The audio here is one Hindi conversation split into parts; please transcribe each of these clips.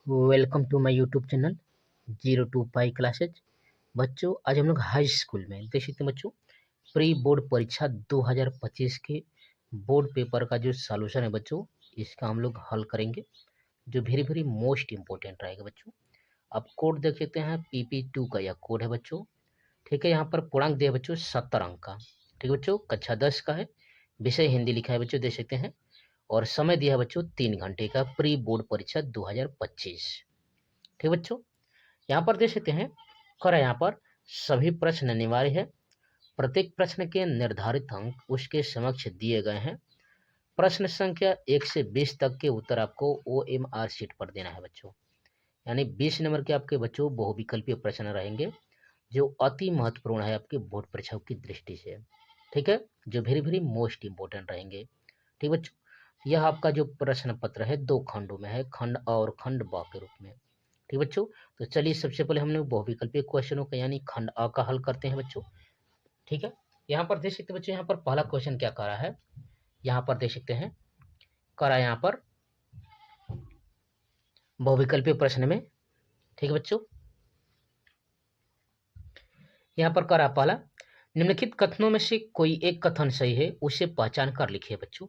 Welcome to my YouTube channel 02 classes. बच्चों, आज हम लोग हाई स्कूल में देख सकते हैं बच्चों, प्री बोर्ड परीक्षा 2025 के बोर्ड पेपर का जो सॉल्यूशन है बच्चों, इसका हम लोग हल करेंगे, जो वेरी वेरी मोस्ट इम्पोर्टेंट रहेगा बच्चों। अब कोड देख सकते हैं, PP2 का यह कोड है बच्चों। ठीक है, यहाँ पर पूर्णांक दिया है बच्चों 70 अंक का। ठीक है बच्चों, कक्षा 10 का है, विषय हिंदी लिखा है बच्चों, देख सकते हैं। और समय दिया है बच्चों 3 घंटे का, प्री बोर्ड परीक्षा 2025। ठीक है बच्चों, यहाँ पर देख सकते हैं, खरा यहाँ पर सभी प्रश्न अनिवार्य है। प्रत्येक प्रश्न के निर्धारित अंक उसके समक्ष दिए गए हैं। प्रश्न संख्या 1 से 20 तक के उत्तर आपको OMR शीट पर देना है बच्चों। यानी 20 नंबर के आपके बच्चों बहुविकल्पीय प्रश्न रहेंगे, जो अति महत्वपूर्ण है आपके बोर्ड परीक्षाओं की दृष्टि से। ठीक है, जो वेरी वेरी मोस्ट इंपोर्टेंट रहेंगे। ठीक बच्चों, यह आपका जो प्रश्न पत्र है 2 खंडों में है, खंड अ और खंड ब के रूप में। ठीक बच्चों, तो चलिए सबसे पहले हम लोग बहुविकल्पीय क्वेश्चनों का यानी खंड अ का हल करते हैं बच्चों। ठीक है, यहाँ पर देख सकते हैं बच्चों, यहाँ पर पहला क्वेश्चन क्या कर रहा है, यहाँ पर देख सकते हैं, करा यहाँ पर बहुविकल्पीय प्रश्न में। ठीक है बच्चों, यहाँ पर करा पहला, निम्नलिखित कथनों में से कोई एक कथन सही है, उसे पहचान कर लिखिए बच्चों।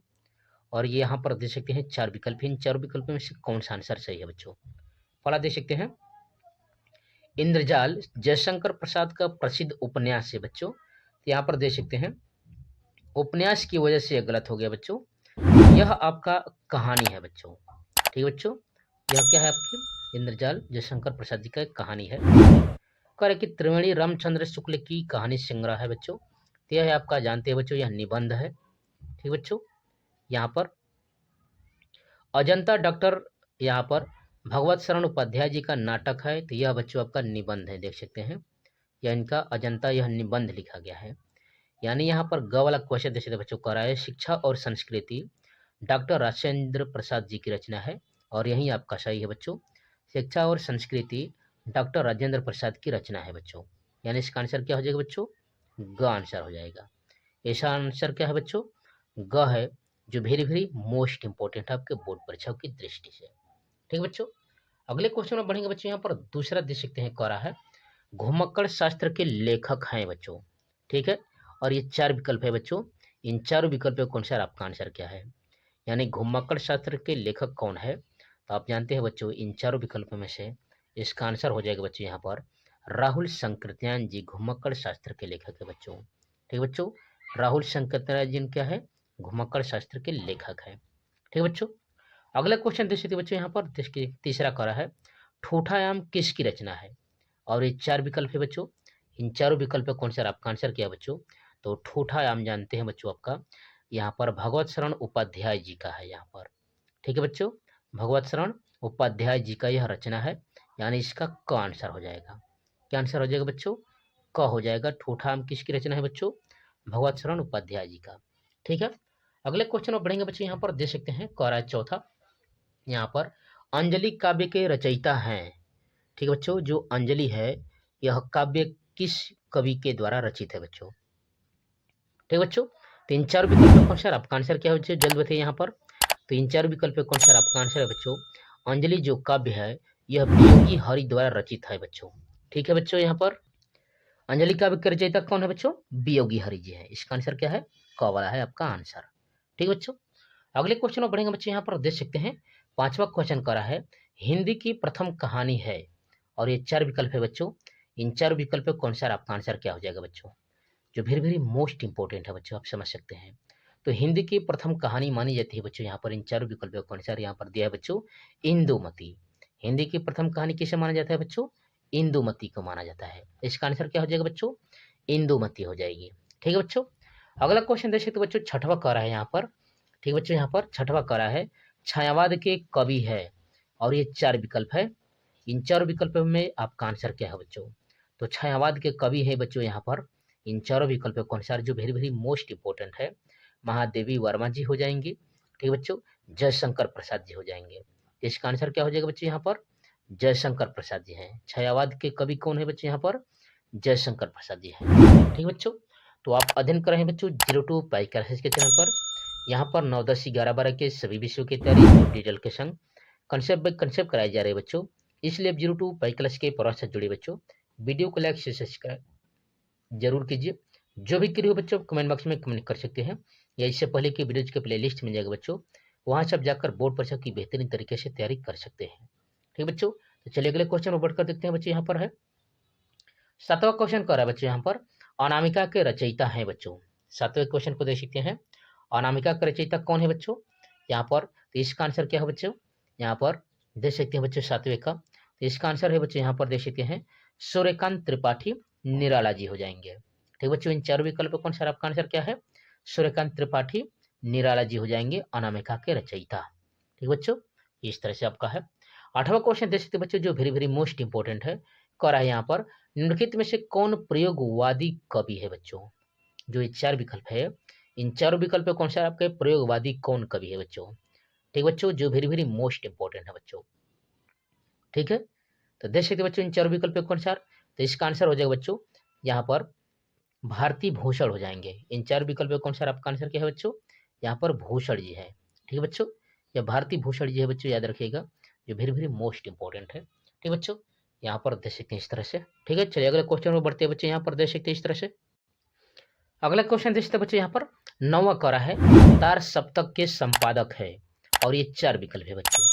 और ये यहाँ पर देख सकते हैं 4 विकल्प, इन 4 विकल्पों में से कौन सा आंसर सही है बच्चों। पहला देख सकते हैं, इंद्रजाल जयशंकर प्रसाद का प्रसिद्ध उपन्यास है बच्चों। यहाँ पर देख सकते हैं, उपन्यास की वजह से यह गलत हो गया बच्चों, यह आपका कहानी है बच्चों। ठीक है बच्चों, यह क्या है आपकी, इंद्रजाल जयशंकर प्रसाद जी का एक कहानी है। कह रहे कि त्रिवेणी रामचंद्र शुक्ल की कहानी संग्रह है बच्चों, तो यह है आपका, जानते हैं बच्चों, यह निबंध है। ठीक बच्चों, यहाँ पर अजंता डॉक्टर, यहाँ पर भगवत शरण उपाध्याय जी का नाटक है, तो यह बच्चों आपका निबंध है, देख सकते हैं, यह इनका अजंता यह निबंध लिखा गया है। यानी यहाँ पर ग वाला क्वेश्चन देख सकते बच्चों, कर रहा है शिक्षा और संस्कृति डॉक्टर राजेंद्र प्रसाद जी की रचना है, और यही आपका सही है बच्चों, शिक्षा और संस्कृति डॉक्टर राजेंद्र प्रसाद की रचना है बच्चों। यानी इसका आंसर क्या हो जाएगा बच्चों, ग आंसर हो जाएगा। ऐसा आंसर क्या है बच्चों, ग है, जो वेरी वेरी मोस्ट इंपोर्टेंट है आपके बोर्ड परीक्षाओं की दृष्टि से। ठीक है बच्चों, अगले क्वेश्चन में बढ़ेंगे बच्चों। यहाँ पर दूसरा देख सकते हैं, कह रहा है घुमक्कड़ शास्त्र के लेखक हैं बच्चों। ठीक है, और ये 4 विकल्प है बच्चों, इन 4 विकल्पों के अनुसार आपका आंसर क्या है। यानी घुमक्कड़ शास्त्र के लेखक कौन है, तो आप जानते हैं बच्चों, इन 4 विकल्पों में से इसका आंसर हो जाएगा बच्चों यहाँ पर राहुल संकृत्यान जी घुमक्कड़ शास्त्र के लेखक है बच्चों। ठीक है बच्चों, राहुल संकृत्यान जी क्या है, घुमक्कड़ शास्त्र के लेखक है। ठीक है बच्चों, अगला क्वेश्चन देख सकते हैं बच्चों, यहाँ पर देखिए तीसरा करा है ठूठायाम किसकी रचना है, और ये 4 विकल्प है बच्चों, इन चारों विकल्प कौन सा आपका आंसर क्या है बच्चों, तो ठूठायाम जानते हैं बच्चों आपका, यहाँ पर भगवत शरण उपाध्याय जी का है यहाँ पर। ठीक है बच्चों, भगवत शरण उपाध्याय जी का यह रचना है, यानी इसका क आंसर हो जाएगा। क्या आंसर हो जाएगा बच्चों, क हो जाएगा। ठूठायाम किसकी रचना है बच्चों, भगवत शरण उपाध्याय जी का। ठीक है, अगले क्वेश्चन में बढ़ेंगे बच्चों, यहाँ पर देख सकते हैं, कह रहा है चौथा, यहाँ पर अंजलि काव्य के रचयिता हैं। ठीक है बच्चों, जो अंजलि है यह काव्य किस कवि के द्वारा रचित है बच्चों। ठीक है बच्चों, तो इन 4 विकल्पों के अनुसार आपका आंसर क्या है बच्चों, जल्द बताइए यहाँ पर। तो इन 4 विकल्पों के अनुसार आपका आंसर है बच्चों, अंजलि जो काव्य है यह वियोगी हरि द्वारा रचित है बच्चों। ठीक है बच्चों, यहाँ पर अंजलि काव्य के रचयिता कौन है बच्चों, वियोगी हरि जी है। इसका आंसर क्या है, क वाला है आपका आंसर। ठीक है बच्चों, अगले क्वेश्चन में बढ़ेंगे बच्चों, यहाँ पर देख सकते हैं, 5वां क्वेश्चन करा है हिंदी की प्रथम कहानी है, और ये 4 विकल्प है बच्चों, इन 4 विकल्पों के अनुसार आपका आंसर क्या हो जाएगा बच्चों, जो वेरी वेरी मोस्ट इंपोर्टेंट है बच्चों, आप समझ सकते हैं। तो हिंदी की प्रथम कहानी मानी जाती है बच्चों, यहाँ पर इन 4 विकल्पों के अनुसार यहाँ पर दिया है बच्चों, इंदुमती। हिंदी की प्रथम कहानी किसे माना जाता है बच्चों, इंदुमती को माना जाता है। इसका आंसर क्या हो जाएगा बच्चों, इंदुमती हो जाएगी। ठीक है बच्चों, अगला क्वेश्चन देख सकते बच्चों, 6वां कह रहा है यहाँ पर। ठीक है बच्चों, यहाँ पर 6वां कह रहा है छायावाद के कवि है, और ये 4 विकल्प है, इन 4 विकल्पों में आपका आंसर क्या है बच्चों, तो छायावाद के कवि है बच्चों यहाँ पर, इन 4 विकल्पों के अनुसार, जो वेरी वेरी मोस्ट इंपोर्टेंट है, महादेवी वर्मा जी हो जाएंगे। ठीक है बच्चों, जयशंकर प्रसाद जी हो जाएंगे। इसका आंसर क्या हो जाएगा बच्चों, यहाँ पर जयशंकर प्रसाद जी हैं। छायावाद के कवि कौन है बच्चों, यहाँ पर जयशंकर प्रसाद जी हैं। ठीक है बच्चों, तो आप अध्ययन कर रहे हैं बच्चों 02 क्लासेस के चैनल पर। यहाँ पर 9, 10, 11, 12 के सभी विषयों की तैयारी और डिटेल के संग कंसेप्ट बाय कंसेप्ट कराए जा रहे हैं बच्चों, इसलिए आप 0 to 5 क्लास के प्रवास से जुड़े बच्चों। वीडियो को लाइक से सब्सक्राइब जरूर कीजिए। जो भी क्वेरी हो बच्चों कमेंट बॉक्स में कमेंट कर सकते हैं, या इससे पहले की वीडियोज के प्ले लिस्ट मिल जाएगा बच्चों, वहाँ से आप जाकर बोर्ड परीक्षा की बेहतरीन तरीके से तैयारी कर सकते हैं। ठीक है बच्चों, तो चलिए अगले क्वेश्चन को बढ़कर देखते हैं बच्चों। यहाँ पर है 7वां क्वेश्चन कर रहा है बच्चों, यहाँ पर अनामिका के रचयिता हैं बच्चों। 7वें क्वेश्चन को देख सकते हैं, अनामिका के रचयिता कौन है बच्चों। यहाँ पर तो इसका आंसर क्या है बच्चों, यहाँ पर देख सकते हैं बच्चों 7वें का, तो इसका आंसर है बच्चों यहाँ पर देख सकते हैं सूर्यकांत त्रिपाठी निराला जी हो जाएंगे। ठीक बच्चों, इन चारों विकल्प कौन सा आपका आंसर क्या है, सूर्यकांत त्रिपाठी निराला जी हो जाएंगे अनामिका के रचयिता। ठीक बच्चों, इस तरह से आपका है। 8वां क्वेश्चन देख सकते बच्चों, जो वेरी वेरी मोस्ट इंपोर्टेंट है, कह रहा है यहाँ पर निम्नलिखित में से कौन प्रयोगवादी कवि है बच्चों। जो ये 4 विकल्प है, इन चारों विकल्प कौन सा आपके प्रयोगवादी कौन कवि है बच्चों। ठीक बच्चों, जो वेरी वेरी मोस्ट इंपोर्टेंट है बच्चों। ठीक है, तो देख सकते बच्चों इन चारों विकल्प कौन सा, तो इसका आंसर हो जाएगा बच्चों यहाँ पर भारती भूषण हो जाएंगे। इन 4 विकल्प कौन सा आपका आंसर क्या है बच्चों, यहाँ पर भूषण जी है। ठीक है बच्चों, यह भारती भूषण जी है बच्चों, याद रखिएगा, जो वेरी वेरी मोस्ट इंपोर्टेंट है। ठीक बच्चों, यहाँ पर देख सकते हैं इस तरह से। ठीक है, चलिए अगले क्वेश्चन में बढ़ते हैं बच्चे। यहाँ पर देख सकते हैं इस तरह से, अगला क्वेश्चन देख सकते हैं बच्चे, यहाँ पर 9वां करा है तार सप्तक के संपादक है, और ये 4 विकल्प है बच्चों।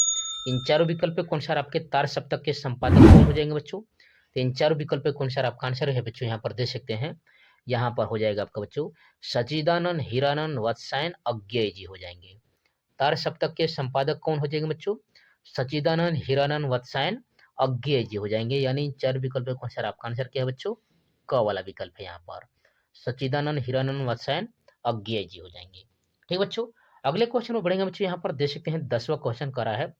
इन चारों विकल्प कौन सा आपके तार सप्तक के संपादक कौन हो जाएंगे बच्चों, तो इन चारों विकल्प कौन सा आपका आंसर है बच्चों, यहाँ पर देख सकते हैं, यहाँ पर हो जाएगा आपका बच्चों सचिदानंद हीरानंद वत्सायन अज्ञेय जी हो जाएंगे। तार सप्तक के संपादक कौन हो जाएंगे बच्चों, सचिदानंद हीरानंद वत्सायन अज्ञेय जी हो जाएंगे। यानी 4 विकल्प कौन सा आपका आंसर क्या है बच्चों, क वाला विकल्प है यहाँ पर, सचिदानंद हीरानंद वत्सायन अज्ञेय जी हो जाएंगे। ठीक बच्चों, अगले क्वेश्चन में बढ़ेंगे बच्चों। यहाँ पर देख सकते हैं 10वां क्वेश्चन करा है,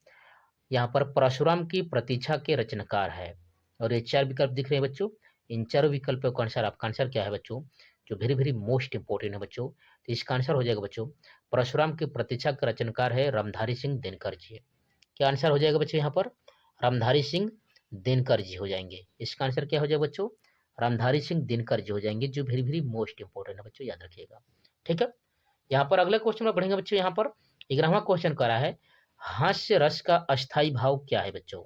यहाँ पर परशुराम की प्रतीक्षा के रचनाकार है, और ये 4 विकल्प दिख रहे हैं बच्चों। इन चारों विकल्प का आंसर आपका आंसर क्या है बच्चों, जो वेरी वेरी मोस्ट इंपोर्टेंट है बच्चों, तो इसका आंसर हो जाएगा बच्चों परशुराम की प्रतीक्षा के रचनाकार है रामधारी सिंह दिनकर जी। क्या आंसर हो जाएगा बच्चों यहाँ पर, रामधारी सिंह दिनकर जी हो जाएंगे। इसका आंसर क्या हो जाएगा बच्चों, रामधारी सिंह दिनकर जी हो जाएंगे, जो वेरी वेरी मोस्ट इंपोर्टेंट है बच्चों, याद रखिएगा। ठीक है, यहाँ पर अगले क्वेश्चन में बढ़ेंगे बच्चों। यहाँ पर 11वां क्वेश्चन करा है हास्य रस का अस्थाई भाव क्या है बच्चों।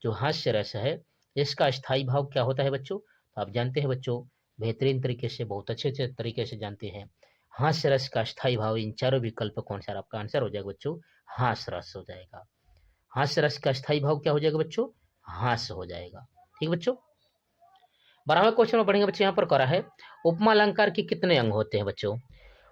जो हास्य रस है इसका अस्थाई भाव क्या होता है बच्चों, तो आप जानते हैं बच्चों बेहतरीन तरीके से, बहुत अच्छे से तरीके से जानते हैं हास्य रस का अस्थाई भाव। इन चारों विकल्प कौन सा आपका आंसर हो जाएगा बच्चों, हास्य रस हो जाएगा। हास्य रस का अस्थाई भाव क्या हो जाएगा बच्चों, हास्य हो जाएगा। ठीक बच्चों, 12वां क्वेश्चन में बढ़ेंगे बच्चों। यहाँ पर करा है उपमा अलंकार के कितने अंग होते हैं बच्चों।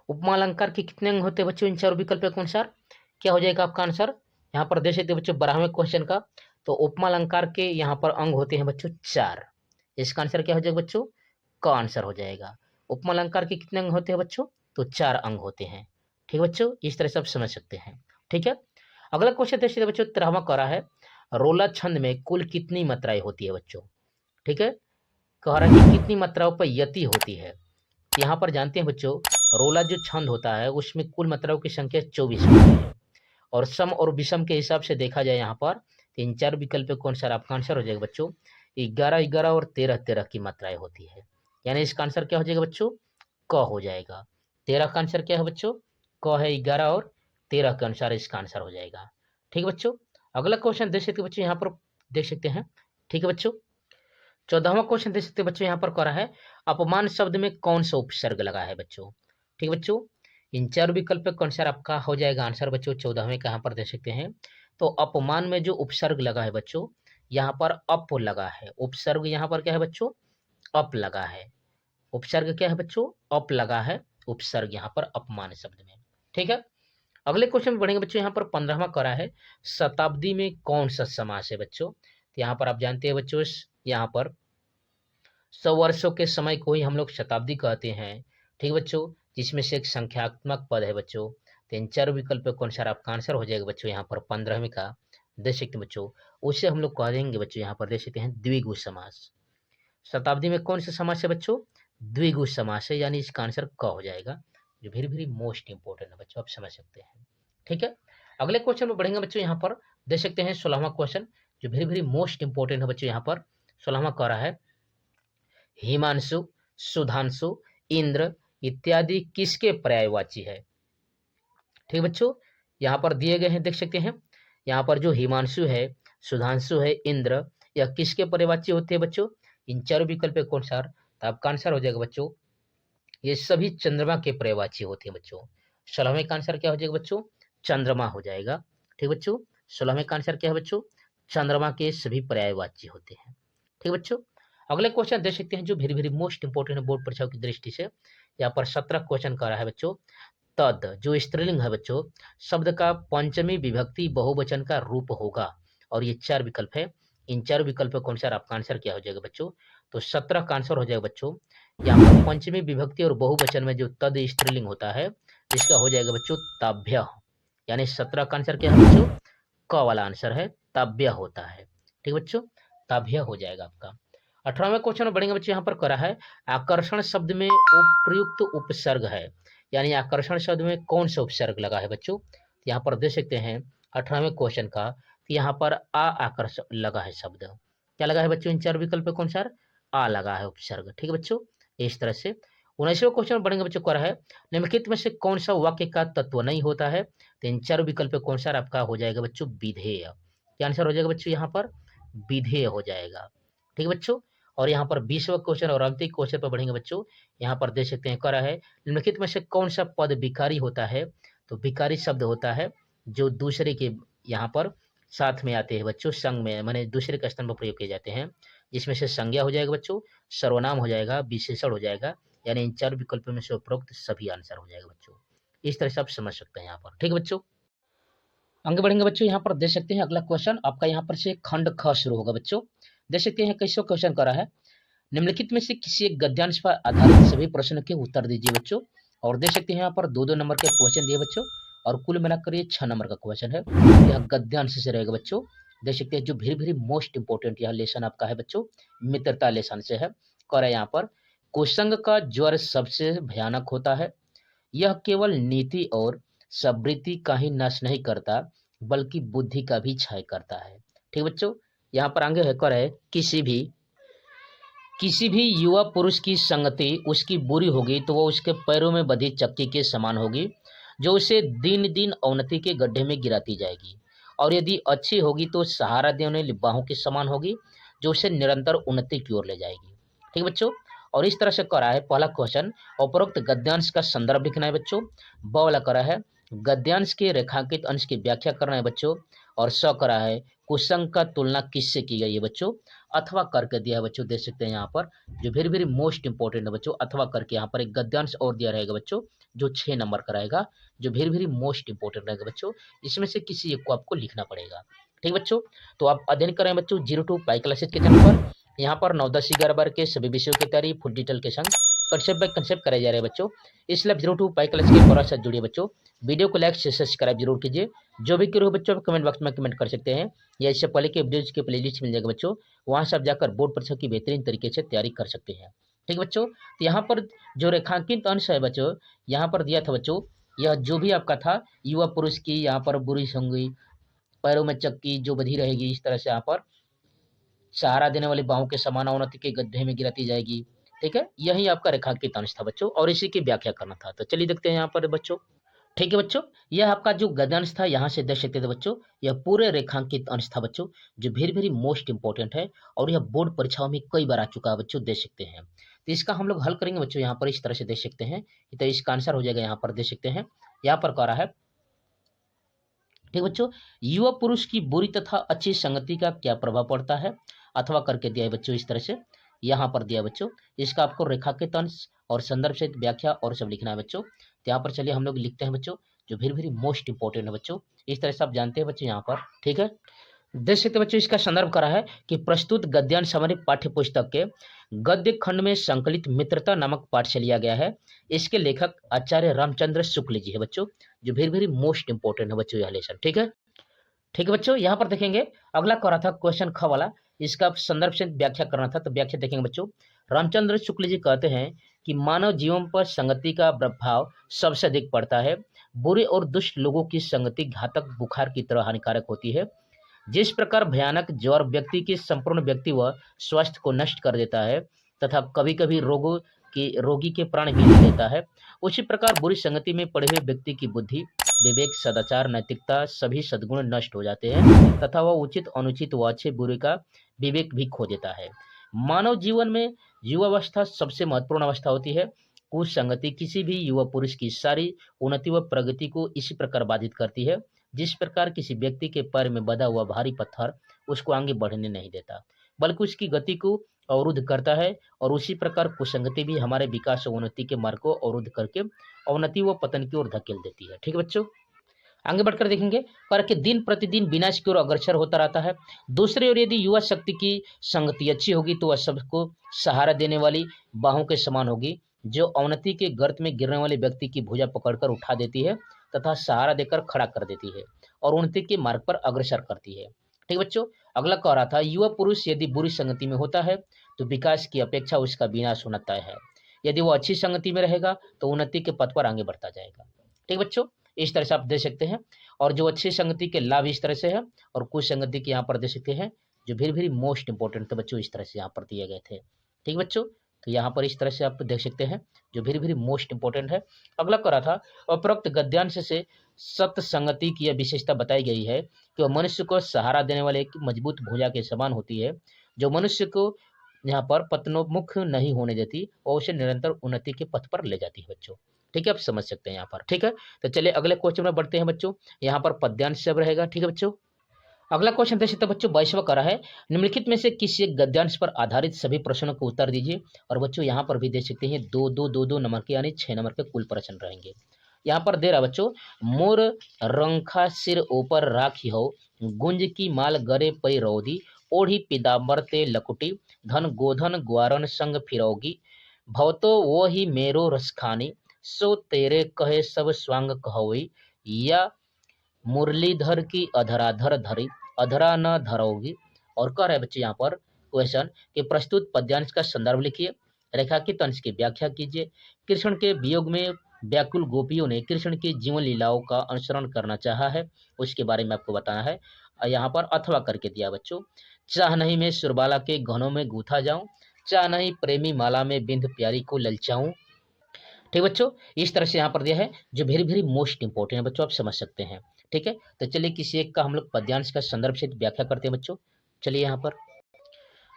उपमा अलंकार के कितने अंग होते हैं बच्चों, इन चारों विकल्प के अनुसार क्या हो जाएगा आपका आंसर। यहाँ पर देख सकते बच्चों 12वें क्वेश्चन का, तो उपमा अलंकार के यहाँ पर अंग होते हैं बच्चों 4। इसका आंसर क्या हो जाएगा बच्चों, का आंसर हो जाएगा। उपमा अलंकार के कितने अंग होते हैं बच्चों, तो 4 अंग होते हैं। ठीक बच्चों, इस तरह से आप समझ सकते हैं। ठीक है, अगला क्वेश्चन देख सकते बच्चों 13वां करा है रोला छंद में कुल कितनी मात्राएं होती है बच्चों। ठीक है, कह रहा है कि कितनी मात्राओं पर यति होती है। यहाँ पर जानते हैं बच्चों रोला जो छंद होता है उसमें कुल मात्राओं की संख्या 24 होती है, और सम और विषम के हिसाब से देखा जाए यहाँ पर 3-4 विकल्प कौन सा आपका आंसर हो जाएगा बच्चों, 11-11 और 13-13 की मात्राएं होती है। यानी इसका आंसर क्या हो जाएगा बच्चों, क हो जाएगा। 13 का आंसर क्या है बच्चों, क है, 11 और 13 के अनुसार इसका आंसर हो जाएगा। ठीक है बच्चों, अगला क्वेश्चन देख सकते बच्चों, यहाँ पर देख सकते हैं। ठीक है बच्चों, 14वां क्वेश्चन देख सकते बच्चों, यहाँ पर करा है अपमान शब्द में कौन सा उपसर्ग लगा है बच्चों। ठीक बच्चों, इन 4 विकल्प कौन सा आपका हो जाएगा आंसर बच्चों 14वें का। यहाँ पर देख सकते हैं, तो अपमान में जो उपसर्ग लगा है बच्चों, यहाँ पर अप लगा है। उपसर्ग यहाँ पर क्या है बच्चों, अप लगा है। उपसर्ग क्या है बच्चों, अप लगा है उपसर्ग यहाँ पर अपमान शब्द में। ठीक है, अगले क्वेश्चन में बढ़ेंगे बच्चों। यहाँ पर 15वां करा है शताब्दी में कौन सा समास है बच्चों। तो यहाँ पर आप जानते हैं बच्चों, यहाँ पर 100 वर्षों के समय को ही हम लोग शताब्दी कहते हैं। ठीक बच्चों, जिसमें से एक संख्यात्मक पद है बच्चों। 3-4 विकल्प कौन सा आपका आंसर हो जाएगा बच्चों, यहाँ पर 15वें का देख सकते हैं बच्चों, उसे हम लोग कह देंगे बच्चों, यहाँ पर देख सकते हैं द्विगु समास। शताब्दी में कौन सा समास है बच्चों, द्विगु समास है, यानी इसका आंसर क हो जाएगा, जो वेरी वेरी मोस्ट इंपोर्टेंट है बच्चों, आप समझ सकते हैं। ठीक है, अगले क्वेश्चन में बढ़ेंगे बच्चों। यहाँ पर देख सकते हैं 16वां क्वेश्चन, जो वेरी वेरी मोस्ट इंपोर्टेंट है बच्चों। यहाँ पर 16वां कह रहा है हिमांशु, सुधांशु, इंद्र इत्यादि किसके पर्यायवाची है। ठीक बच्चों, यहाँ पर दिए गए हैं देख सकते हैं, यहाँ पर जो हिमांशु है, सुधांशु है, इंद्र, यह किसके पर्यायवाची होते हैं बच्चों? इन चारों विकल्प के अनुसार तो आपका आंसर हो जाएगा बच्चों, ये सभी चंद्रमा के पर्यायवाची होते हैं बच्चों। 16वें का आंसर क्या हो जाएगा बच्चों? चंद्रमा हो जाएगा। ठीक बच्चों, 16वें का आंसर क्या है बच्चों? चंद्रमा के सभी पर्यायवाची होते हैं। ठीक बच्चों, अगले क्वेश्चन देख सकते हैं जो वेरी वेरी मोस्ट इंपोर्टेंट है बोर्ड परीक्षाओं की दृष्टि से। यहाँ पर 17 क्वेश्चन कर रहा है बच्चों। तद जो स्त्रीलिंग है बच्चों, शब्द का पंचमी विभक्ति बहुवचन का रूप होगा, और ये 4 विकल्प है। इन 4 विकल्पों के अनुसार आपका आंसर क्या हो जाएगा बच्चों? तो 17 का आंसर हो जाएगा बच्चों, यहाँ पर पंचमी विभक्ति और बहुवचन में जो तद स्त्रीलिंग होता है, इसका हो जाएगा बच्चों ताभ्य। यानी 17 का आंसर क्या है बच्चों? क वाला आंसर है, ताभ्य होता है। ठीक बच्चों, ताभ्य हो जाएगा आपका। 18वें क्वेश्चन में बढ़ेंगे बच्चों। यहाँ पर करा है आकर्षण शब्द में उपयुक्त उपसर्ग है, यानी आकर्षण शब्द में कौन सा उपसर्ग लगा है बच्चों? यहाँ पर देख सकते हैं 18वें क्वेश्चन का, यहाँ पर आ आकर्षण लगा है शब्द। क्या लगा है बच्चों? इन 4 विकल्प के अनुसार आ लगा है उपसर्ग। ठीक है बच्चों, इस तरह से। 19वें क्वेश्चन में बढ़ेंगे बच्चों। करा है निम्नलिखित में से कौन सा वाक्य का तत्व नहीं होता है? तो इन 4 विकल्प के अनुसार आपका हो जाएगा बच्चों विधेय। क्या आंसर हो जाएगा बच्चों? यहाँ पर विधेय हो जाएगा। ठीक है बच्चों, और यहाँ पर 20वां क्वेश्चन और अंतिम क्वेश्चन पर बढ़ेंगे बच्चों। यहाँ पर देख सकते हैं करा है निम्नलिखित में से कौन सा पद विकारी होता है? तो विकारी शब्द होता है जो दूसरे के यहाँ पर साथ में आते हैं बच्चों, संग में, माने दूसरे के स्थान पर प्रयोग किए जाते हैं, जिसमें से संज्ञा हो जाएगा बच्चों, सर्वनाम हो जाएगा, विशेषण हो जाएगा। यानी इन 4 विकल्पों में से उपरोक्त सभी आंसर हो जाएगा बच्चों। इस तरह से आप समझ सकते हैं यहाँ पर। ठीक है बच्चों, आगे बढ़ेंगे बच्चों। यहाँ पर देख सकते हैं अगला क्वेश्चन आपका यहाँ पर से खंड ख शुरू होगा बच्चों। देख सकते हैं कैसे क्वेश्चन करा है निम्नलिखित में से किसी एक गद्यांश पर आधारित सभी प्रश्नों के उत्तर दीजिए बच्चों। और देख सकते हैं यहाँ पर 2-2 नंबर के क्वेश्चन दिए बच्चों, और कुल मिलाकर ये 6 नंबर का क्वेश्चन है। यह गद्यांश से रहेगा बच्चों। देख सकते हैं जो वेरी वेरी मोस्ट इंपोर्टेंट यह लेसन आपका है बच्चों, मित्रता लेसन से है। कर है यहाँ पर कुसंग का ज्वर सबसे भयानक होता है, यह केवल नीति और समृद्धि का ही नष्ट नहीं करता बल्कि बुद्धि का भी क्षय करता है। ठीक बच्चों, यहाँ पर आगे है कर है किसी भी युवा पुरुष की संगति उसकी बुरी होगी तो वह उसके पैरों में बंधी चक्की के समान होगी, जो उसे दिन दिन अवनति के गड्ढे में गिराती जाएगी, और यदि अच्छी होगी तो सहारा देने वाली बाहों के समान होगी, जो उसे निरंतर उन्नति की ओर ले जाएगी। ठीक है बच्चों, और इस तरह से करा है पहला क्वेश्चन उपरोक्त गद्यांश का संदर्भ लिखना है बच्चों। ब वाला करा है गद्यांश के रेखांकित अंश की व्याख्या करना है बच्चों। और स करा है कुसंग का तुलना किससे की गई है बच्चों? अथवा करके दिया है बच्चों। देख सकते हैं यहाँ पर जो वेरी वेरी मोस्ट इंपोर्टेंट है बच्चों, अथवा करके यहाँ पर एक गद्यांश और दिया रहेगा बच्चों, जो 6 नंबर का रहेगा, जो वेरी वेरी मोस्ट इंपोर्टेंट रहेगा बच्चों। इसमें से किसी एक को आपको लिखना पड़ेगा। ठीक बच्चों, तो आप अध्ययन करें बच्चों 02 पाई क्लासेज के चैनल पर। यहाँ पर 9, 10, 11 बार के सभी विषयों की तैयारी फुल डिटेल के संग कंसेप्ट बाय कंसेप्ट कराए जा रहे हैं बच्चों। इसलिए 02 पाई क्लास के पूरा साथ जुड़िए बच्चों। वीडियो को लाइक से सब्सक्राइब जरूर कीजिए। जो भी करो बच्चों आप कमेंट बॉक्स में कमेंट कर सकते हैं, या इससे पहले के वीडियोज के प्लेलिस्ट मिल जाएगा बच्चों, वहाँ से आप जाकर बोर्ड परीक्षा की बेहतरीन तरीके से तैयारी कर सकते हैं। ठीक बच्चों, तो यहाँ पर जो रेखांकित अंश है बच्चों, यहाँ पर दिया था बच्चों, यह जो भी आपका था युवा पुरुष की यहाँ पर बुरी संगी, पैरों में चक्की जो बधी रहेगी, इस तरह से यहाँ पर सहारा देने वाली बाहों के समान अवनति के गड्ढे में गिराती जाएगी। ठीक है, यही आपका रेखांकित अंश था बच्चों, और इसी की व्याख्या करना था। तो चलिए देखते हैं यहाँ पर बच्चों। ठीक है बच्चों, यह आपका जो गद्यांश था यहाँ से देख सकते थे बच्चों, यह पूरे रेखांकित अंश था बच्चों, जो वेरी वेरी मोस्ट इंपोर्टेंट है, और यह बोर्ड परीक्षाओं में कई बार आ चुका है बच्चों, देख सकते हैं। तो इसका हम लोग हल करेंगे बच्चों, यहाँ पर इस तरह से देख सकते हैं। तो इसका आंसर हो जाएगा यहाँ पर देख सकते हैं, यहाँ पर कह रहा है। ठीक बच्चों, युवा पुरुष की बुरी तथा अच्छी संगति का क्या प्रभाव पड़ता है? अथवा करके दिया है बच्चों, इस तरह से यहाँ पर दिया बच्चों। इसका आपको रेखांकित अंश और संदर्भ से व्याख्या और सब लिखना है बच्चों। तो यहाँ पर चलिए हम लोग लिखते हैं बच्चों, जो वेरी वेरी मोस्ट इंपोर्टेंट है बच्चों। इस तरह से आप जानते हैं बच्चों यहाँ पर। ठीक है, देख सकते बच्चों, इसका संदर्भ करा है कि प्रस्तुत गद्यांश हमारी पाठ्य पुस्तक के गद्य खंड में संकलित मित्रता नामक पाठ से लिया गया है। इसके लेखक आचार्य रामचंद्र शुक्ल जी है बच्चों, जो वेरी वेरी मोस्ट इंपोर्टेंट है बच्चों यह लेसन। ठीक है, ठीक है बच्चों, यहाँ पर देखेंगे अगला करा था क्वेश्चन ख वाला, इसका संदर्भ से व्याख्या करना था। तो व्याख्या देखेंगे बच्चों। रामचंद्र शुक्ल जी कहते हैं कि मानव जीवन पर संगति का प्रभाव सबसे अधिक पड़ता है। बुरे और दुष्ट लोगों की संगति घातक बुखार की तरह हानिकारक होती है। जिस प्रकार भयानक ज्वर व्यक्ति के संपूर्ण व्यक्ति व स्वास्थ्य को नष्ट कर देता है, तथा कभी कभी रोगों कि रोगी के प्राण भी ले लेता है, उसी प्रकार बुरी संगति में पड़े हुए व्यक्ति की बुद्धि, विवेक, सदाचार, नैतिकता सभी सद्गुण नष्ट हो जाते हैं तथा वह उचित, अनुचित व अच्छे बुरे का विवेक भी खो देता है। मानव जीवन में युवावस्था सबसे महत्वपूर्ण अवस्था होती है। कुसंगति किसी भी युवा पुरुष की सारी उन्नति व प्रगति को इसी प्रकार बाधित करती है, जिस प्रकार किसी व्यक्ति के पैर में बंधा हुआ भारी पत्थर उसको आगे बढ़ने नहीं देता, बल्कि उसकी गति को अवरुद्ध करता है। और उसी प्रकार कुसंगति भी हमारे विकास और उन्नति के मार्ग को अवरुद्ध करके अवनति व पतन की ओर धकेल देती है। ठीक है बच्चों, आगे बढ़कर देखेंगे पर कि दिन प्रतिदिन विनाश की ओर अग्रसर होता रहता है। दूसरी ओर यदि युवा शक्ति की संगति अच्छी होगी तो वह सबको सहारा देने वाली बाहों के समान होगी, जो अवनति के गर्त में गिरने वाले व्यक्ति की भुजा पकड़कर उठा देती है तथा सहारा देकर खड़ा कर देती है और उन्नति के मार्ग पर अग्रसर करती है। ठीक बच्चों, अगला कह रहा था युवा पुरुष यदि बुरी संगति में होता है तो विकास की अपेक्षा उसका विनाश होना तय है। यदि वो अच्छी संगति में रहेगा तो उन्नति के पथ पर आगे बढ़ता जाएगा। ठीक बच्चों, इस तरह से आप दे सकते हैं। और जो अच्छी संगति के लाभ इस तरह से है और कुछ संगति के यहाँ पर दे सकते हैं जो वेरी वेरी मोस्ट इंपॉर्टेंट थे बच्चों, इस तरह से यहाँ पर दिए गए थे। ठीक बच्चों, तो यहाँ पर इस तरह से आप देख सकते हैं जो वेरी वेरी मोस्ट इंपॉर्टेंट है। अगला करा था उपरोक्त गद्यांश से सत्संगति की यह विशेषता बताई गई है कि वह मनुष्य को सहारा देने वाले एक मजबूत भुजा के समान होती है, जो मनुष्य को यहाँ पर पतनोन्मुख नहीं होने देती और उसे निरंतर उन्नति के पथ पर ले जाती है बच्चों। ठीक है, आप समझ सकते हैं यहाँ पर। ठीक है, तो चलिए अगले क्वेश्चन में बढ़ते हैं बच्चों। यहाँ पर पद्यांश सब रहेगा। ठीक है बच्चों, अगला क्वेश्चन देख सकते हैं बच्चों, 22वां करा है निम्नलिखित में से किसी एक गद्यांश पर आधारित सभी प्रश्नों को उत्तर दीजिए। और बच्चों यहाँ पर भी दे सकते हैं दो नंबर के यानी 6 नंबर के कुल प्रश्न रहेंगे। यहाँ पर दे रहा बच्चों, मोर रंखा सिर ऊपर राखी हो, गुंज की माल गरे पई रौदी, ओढ़ी पिदाम्बर ते लकुटी, धन गोधन ग्वारन संग फिरौगी, भवतो वो ही मेरो रसखानी, सो तेरे कहे सब स्वांग कहोई, या मुरलीधर की अधराधर धरी, अधरा न धरोगी। और कह रहे बच्चे यहाँ पर क्वेश्चन कि प्रस्तुत पद्यांश का संदर्भ लिखिए, रेखांकित अंश की व्याख्या कीजिए। कृष्ण के वियोग में व्याकुल गोपियों ने कृष्ण की जीवन लीलाओं का अनुसरण करना चाहा है, उसके बारे में आपको बताना है। यहाँ पर अथवा करके दिया बच्चों, चाह नहीं मैं सुरबाला के घनों में गूथा जाऊं, चाह नहीं प्रेमी माला में बिंद प्यारी को ललचाऊं। ठीक बच्चों, इस तरह से यहाँ पर दिया है जो वेरी वेरी मोस्ट इंपॉर्टेंट है बच्चों, आप समझ सकते हैं। ठीक है, तो चलिए किसी एक का हम लोग पद्यांश का संदर्भ से व्याख्या करते हैं बच्चों। चलिए यहाँ पर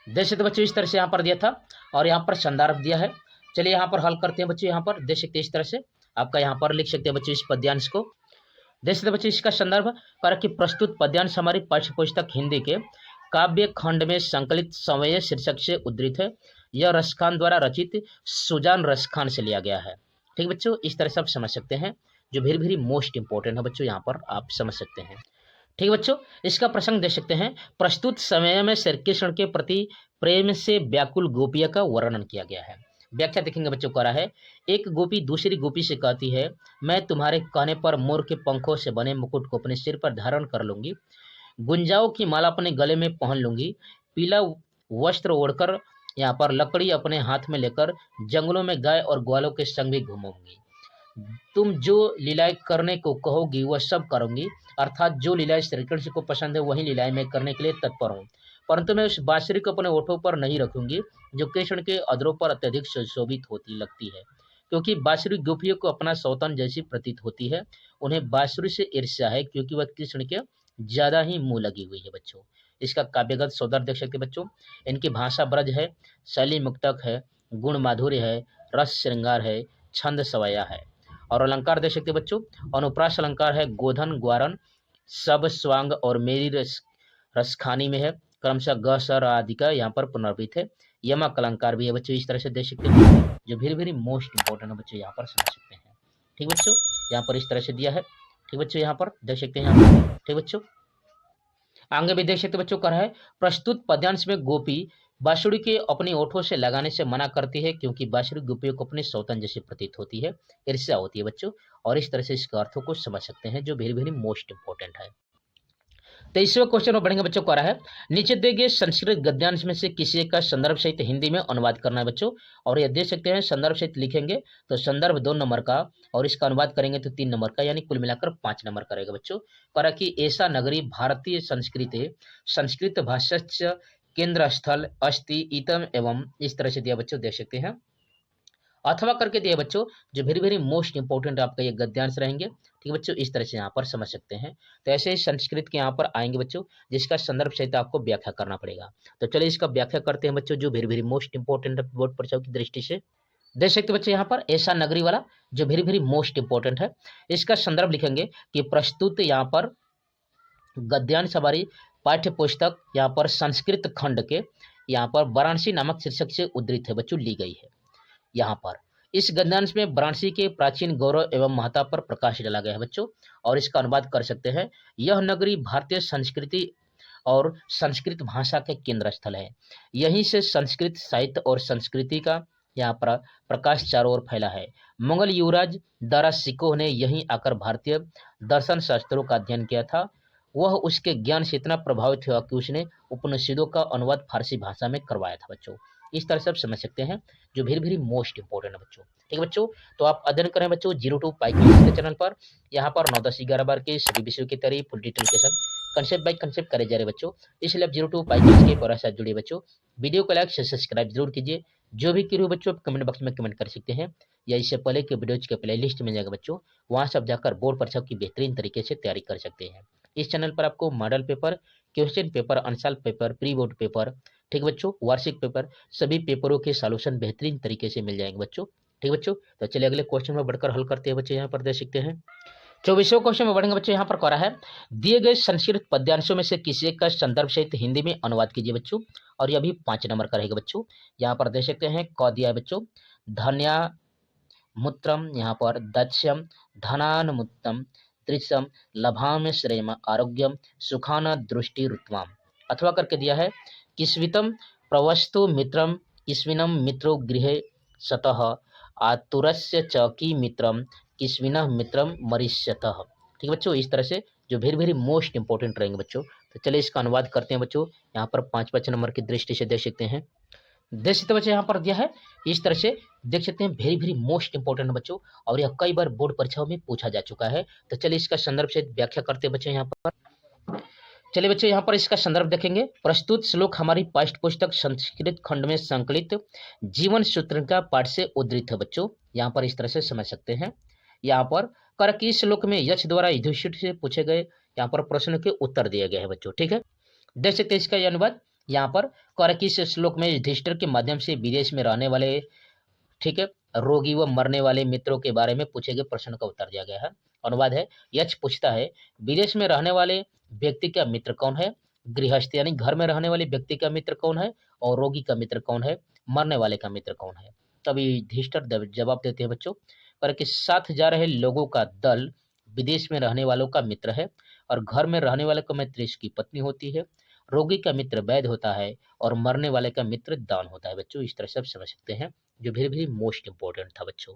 देख सकते बच्चों, इस तरह से यहाँ पर दिया था और यहाँ पर संदर्भ दिया है। चलिए यहाँ पर हल करते हैं बच्चों। यहाँ पर देख सकते हैं इस तरह से आपका यहाँ पर लिख सकते हैं बच्चों इस पद्यांश को। देख सकते बच्चों इसका संदर्भ पर कि प्रस्तुत पद्यांश हमारी पाठ्य पुस्तक हिंदी के काव्य खंड में संकलित समय शीर्षक से उद्धृत है। यह रसखान द्वारा रचित सुजान रसखान से लिया गया है। ठीक बच्चों, इस तरह से आप समझ सकते हैं जो वेरी वेरी मोस्ट इंपॉर्टेंट है बच्चों, यहाँ पर आप समझ सकते हैं। ठीक बच्चों, इसका प्रसंग देख सकते हैं, प्रस्तुत समय में श्री कृष्ण के प्रति प्रेम से व्याकुल गोपिया का वर्णन किया गया है। व्याख्या देखेंगे बच्चों, कह रहा है एक गोपी दूसरी गोपी से कहती है, मैं तुम्हारे कहने पर मोर के पंखों से बने मुकुट को अपने सिर पर धारण कर लूंगी, गुंजाओं की माला अपने गले में पहन लूंगी, पीला वस्त्र ओढ़कर यहाँ पर लकड़ी अपने हाथ में लेकर जंगलों में गाय और ग्वालों के संग भी घूमूंगी, तुम जो लीलाएं करने को कहोगी वह सब करूंगी। अर्थात जो लीलाएं श्री कृष्ण को पसंद है वही लीलाएं मैं करने के लिए तत्पर हूँ, परंतु मैं उस बांसुरी को अपने ओठों पर नहीं रखूंगी जो कृष्ण के अधरों पर अत्यधिक सुशोभित होती लगती है, क्योंकि बांसुरी गोपियों को अपना सौतन जैसी प्रतीत होती है। उन्हें बांसुरी से ईर्ष्या है क्योंकि वह कृष्ण के ज्यादा ही मुंह लगी हुई है बच्चों। इसका काव्यगत सौंदर्य देख सकते बच्चों, इनकी भाषा ब्रज है, शैली मुक्तक है, गुण माधुर्य है, रस श्रृंगार है, छंद सवया है। और अलंकार देख सकते बच्चों, अनुप्रास अलंकार है, गोधन ग्वारन सब स्वांग और मेरी रसखानी में है, क्रमशः ग सर आदि का यहाँ पर पुनर्वित है। यमक अलंकार भी है बच्चों, इस तरह से देख सकते हैं जो वेरी वेरी मोस्ट इंपॉर्टेंट है बच्चों, यहाँ पर समझ सकते हैं। ठीक बच्चों, यहाँ पर इस तरह से दिया है। ठीक बच्चों, यहाँ पर देख सकते हैं यहाँ पर। ठीक बच्चों, आगे भी देख सकते बच्चों, कर है प्रस्तुत पद्यांश में गोपी बांसुरी के अपनी ओठों से लगाने से मना करती है क्योंकि बांसुरी गोपियों को अपने सौतन जैसी प्रतीत होती है, ईर्ष्या होती है बच्चों। और इस तरह से इसके अर्थों को समझ सकते हैं जो वेरी वेरी मोस्ट इंपॉर्टेंट है। 23वां क्वेश्चन में बढ़ेंगे बच्चों, कह रहा है नीचे दिए गए संस्कृत गद्यांश में से किसी एक का संदर्भ सहित हिंदी में अनुवाद करना है बच्चों। और ये देख सकते हैं संदर्भ सहित लिखेंगे तो संदर्भ 2 नंबर का और इसका अनुवाद करेंगे तो 3 नंबर का, यानी कुल मिलाकर 5 नंबर करेगा बच्चों। करा कि ऐसा नगरी भारतीय संस्कृति संस्कृत भाष्य केंद्र स्थल अस्ति इतम एवं, इस तरह से दिया बच्चों, देख सकते हैं। अथवा करके दिए बच्चों, जो वेरी वेरी मोस्ट इंपॉर्टेंट आपका ये गद्यांश रहेंगे। ठीक है बच्चों, इस तरह से यहाँ पर समझ सकते हैं। तो ऐसे ही संस्कृत के यहाँ पर आएंगे बच्चों, जिसका संदर्भ सहित आपको व्याख्या करना पड़ेगा। तो चलिए इसका व्याख्या करते हैं बच्चों, जो very very most important board परीक्षाओं की दृष्टि से। देख सकते बच्चे यहाँ पर ऐसा नगरी वाला जो वेरी वेरी मोस्ट इंपॉर्टेंट है। इसका संदर्भ लिखेंगे कि प्रस्तुत यहाँ पर गद्यांश हमारी पाठ्य पुस्तक यहाँ पर संस्कृत खंड के यहाँ पर वाराणसी नामक शीर्षक से उद्धृत है बच्चों, ली गई है। यहाँ पर इस गद्यांश में वाराणसी के प्राचीन गौरव एवं महत्ता पर प्रकाश डाला गया है बच्चों, और इसका अनुवाद कर सकते हैं। यह नगरी भारतीय संस्कृति और संस्कृत भाषा के केंद्र स्थल है। यहीं से संस्कृत साहित्य और संस्कृति का यहाँ पर प्रकाश चारों ओर फैला है। मुगल युवराज दारा सिकोह ने यहीं आकर भारतीय दर्शन शास्त्रों का अध्ययन किया था। वह उसके ज्ञान से इतना प्रभावित हुआ कि उसने उपनिषदों का अनुवाद फारसी भाषा में करवाया था बच्चों। इस तरह से आप समझ सकते हैं, जो वेरी वेरी मोस्ट इंपॉर्टेंट है बच्चों। ठीक है बच्चों, तो आप अध्ययन करें बच्चों 02 पाइक्यूज के चैनल पर। यहाँ पर 9, 10, 11 बार के सभी विषयों की तैयारी फुल डिटेल के साथ कंसेप्ट बाय कंसेप्ट करे जा रहे बच्चों। इसलिए आप 02 पाइक्यूज के पूरा साथ जुड़िए बच्चों। वीडियो को लाइक से सब्सक्राइब जरूर कीजिए। जो भी क्वेरी हो बच्चों आप कमेंट बॉक्स में कमेंट कर सकते हैं, या इससे पहले के वीडियोज के प्ले लिस्ट मिल जाएगा बच्चों, वहाँ से आप जाकर बोर्ड परीक्षा की बेहतरीन तरीके से तैयारी कर सकते हैं। इस चैनल पर आपको model paper, question paper, unsolved paper, pre board paper, ठीक बच्चों, वार्षिक पेपर, सभी पेपरों के सॉल्यूशन बेहतरीन तरीके से मिल जाएंगे बच्चों। ठीक बच्चों, तो चलिए अगले क्वेश्चन में बढ़कर हल करते हैं बच्चे। यहाँ पर देख सकते हैं 24वें क्वेश्चन में बढ़ेंगे बच्चों। यहाँ पर कह रहा है, दिए गए संस्कृत पद्यांशों में से किसी एक का संदर्भ सहित हिंदी में अनुवाद कीजिए बच्चों, और यह भी 5 नंबर का रहेगा बच्चों। यहाँ पर देख सकते हैं क दिया है बच्चों, धन्या मूत्रम, यहाँ पर दक्ष्यम, धनानमुत्तम, दृश्यम, लभाम श्रेम, आरोग्यम, सुखान दृष्टि ऋत्वाम। अथवा करके दिया है, किस्वितम प्रवस्तु मित्रम, किस्विनम मित्रो गृहे सतः, आतुरस्य चौकी मित्रम, किस्विनः मित्रम मरिष्यतः। ठीक बच्चों, इस तरह से जो वेरी वेरी मोस्ट इंपॉर्टेंट रहेंगे बच्चों। तो चलिए इसका अनुवाद करते हैं बच्चों। यहाँ पर 5 नंबर की दृष्टि से देख सकते हैं। देख सकते बच्चे यहाँ पर दिया है, इस तरह से देख सकते हैं, वेरी वेरी मोस्ट इंपॉर्टेंट बच्चों, और यह कई बार बोर्ड परीक्षाओं में पूछा जा चुका है। तो चलिए इसका संदर्भ से व्याख्या करते हैं बच्चे। यहाँ पर चलिए बच्चे, यहाँ पर इसका संदर्भ देखेंगे। प्रस्तुत श्लोक हमारी पाठ्य पुस्तक संस्कृत खंड में संकलित जीवन सूत्र का पाठ से उद्धृत है बच्चों। यहाँ पर इस तरह से समझ सकते हैं। यहाँ पर कर कि श्लोक में यक्ष द्वारा युधिष्ठिर से पूछे गए यहाँ पर प्रश्न के उत्तर दिए गए हैं बच्चों। ठीक है, देख सकते हैं इसका अनुवाद। यहाँ पर कर कि श्लोक में युधिष्ठिर के माध्यम से विदेश में रहने वाले, ठीक है, रोगी व मरने वाले मित्रों के बारे में पूछे गए प्रश्न का उत्तर दिया गया है। अनुवाद है, यक्ष पूछता है, विदेश में रहने वाले व्यक्ति का मित्र कौन है? गृहस्थ यानी घर में रहने वाले व्यक्ति का मित्र कौन है? और रोगी का मित्र कौन है? मरने वाले का मित्र कौन है? तभी युधिष्ठिर जवाब देते हैं बच्चों, पर कि साथ जा रहे लोगों का दल विदेश में रहने वालों का मित्र है, और घर में रहने वाले का मित्र इसकी पत्नी होती है, रोगी का मित्र वैद्य होता है, और मरने वाले का मित्र दान होता है बच्चों। इस तरह से आप समझ सकते हैं, जो वेरी वेरी मोस्ट इंपॉर्टेंट था बच्चों।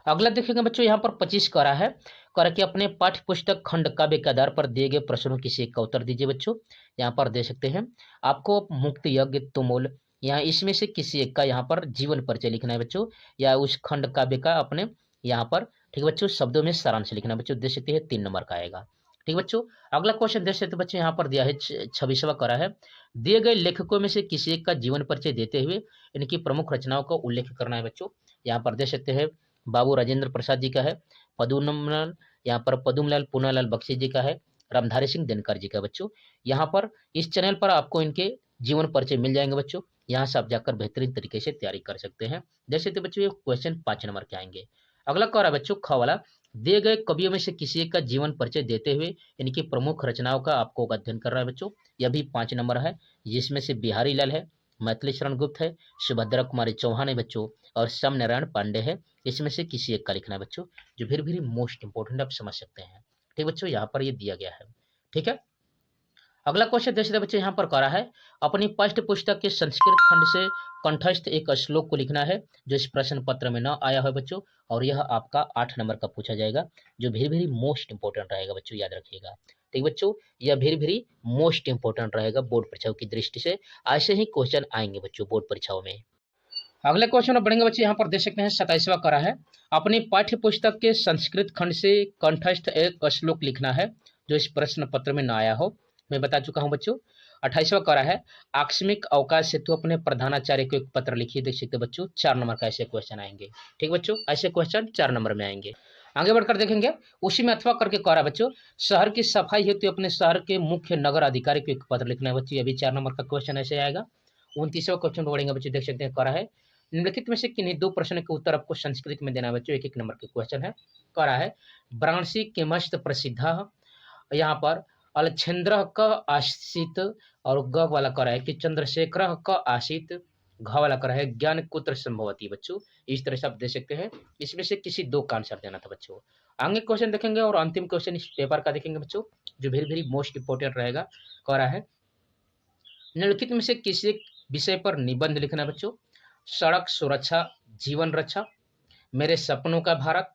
अगला देखेंगे बच्चों, यहाँ पर 25 कह रहा है, कर के अपने पाठ्य पुस्तक खंड काव्य के आधार पर दिए गए प्रश्नों किसी एक का उत्तर दीजिए बच्चों। यहाँ पर दे सकते हैं आपको मुक्त यज्ञ तुमुल, यहाँ इसमें से किसी एक का यहाँ पर जीवन परिचय लिखना है बच्चों, या उस खंड काव्य का अपने यहाँ पर, ठीक बच्चों, शब्दों में सारांश लिखना बच्चों। दे सकते हैं 3 नंबर का आएगा। ठीक बच्चों, अगला क्वेश्चन देख सकते बच्चों, यहाँ पर दिया है 26वां करा है, दिए गए लेखकों में से किसी एक का जीवन परिचय देते हुए इनकी प्रमुख रचनाओं का उल्लेख करना है बच्चों। यहाँ पर देख सकते हैं बाबू राजेंद्र प्रसाद जी का है, पदुमलाल, यहाँ पर पदुमलाल पूनालाल बख्शी जी का है, रामधारी सिंह दिनकर जी का बच्चों। यहाँ पर इस चैनल पर आपको इनके जीवन परिचय मिल जाएंगे बच्चों, यहाँ से आप जाकर बेहतरीन तरीके से तैयारी कर सकते हैं। जैसे तो बच्चों ये क्वेश्चन 5 नंबर के आएंगे। अगला कह रहा है बच्चों, ख वाला, दिए गए कवियों में से किसी एक का जीवन परिचय देते हुए इनकी प्रमुख रचनाओं का आपको अध्ययन करना है बच्चों। यह भी 5 नंबर है, जिसमें से बिहारी लाल है, मैथिली शरण गुप्त है, सुभद्रा कुमारी चौहान है बच्चों, और श्याम नारायण पांडे है। इसमें से किसी एक का लिखना है बच्चों, जो वेरी वेरी मोस्ट इंपॉर्टेंट आप समझ सकते हैं। ठीक बच्चों, यहाँ पर ये दिया गया है। ठीक है, अगला क्वेश्चन देख सकते बच्चे, यहाँ पर कह रहा है, अपनी पाठ्य पुस्तक के संस्कृत खंड से कंठस्थ एक श्लोक को लिखना है जो इस प्रश्न पत्र में न आया है बच्चों, और यह आपका 8 नंबर का पूछा जाएगा, जो वेरी वेरी मोस्ट इंपॉर्टेंट रहेगा बच्चों, याद रखिएगा। ठीक बच्चों, यह वेरी वेरी मोस्ट इंपॉर्टेंट रहेगा बोर्ड परीक्षाओं की दृष्टि से। ऐसे ही क्वेश्चन आएंगे बच्चों बोर्ड परीक्षाओं में। अगले क्वेश्चन में बढ़ेंगे बच्चे, यहाँ पर देख सकते हैं 27वां करा है, अपनी पाठ्य पुस्तक के संस्कृत खंड से कंठस्थ एक श्लोक लिखना है जो इस प्रश्न पत्र में न आया हो। मैं बता चुका हूं बच्चों। 28वां करा है आकस्मिक अवकाश हेतु अपने प्रधानाचार्य को एक पत्र लिखिए। देख सकते बच्चों 4 नंबर का ऐसे क्वेश्चन आएंगे। ठीक बच्चों, ऐसे क्वेश्चन 4 नंबर में आएंगे। आगे बढ़कर देखेंगे उसी में अथवा करके कह रहा है बच्चों शहर की सफाई हेतु अपने शहर के मुख्य नगर अधिकारी को एक पत्र लिखना है बच्चों। अभी 4 नंबर का क्वेश्चन ऐसे आएगा। 29वां क्वेश्चन पढ़ेंगे बच्चों। देख सकते हैं कह रहा है निम्नलिखित में से किन्हीं 2 प्रश्न के उत्तर आपको संस्कृत में देना है बच्चों। 1-1 नंबर के क्वेश्चन है। कह रहा है वाराणसी के मस्त प्रसिद्ध यहाँ पर अलछेन्द्र क आशित और ग वाला कर है कि चंद्रशेखर क आशित घ वाला कर है ज्ञान कुत्र संभवती बच्चों। इस तरह से आप दे सकते हैं। इसमें से किसी 2 का आंसर देना था बच्चों। आगे क्वेश्चन देखेंगे और अंतिम क्वेश्चन इस पेपर का देखेंगे बच्चों जो वेरी वेरी मोस्ट इंपोर्टेंट रहेगा। कह रहा है निम्नलिखित में से किसी एक विषय पर निबंध लिखना है बच्चों। सड़क सुरक्षा जीवन रक्षा, मेरे सपनों का भारत,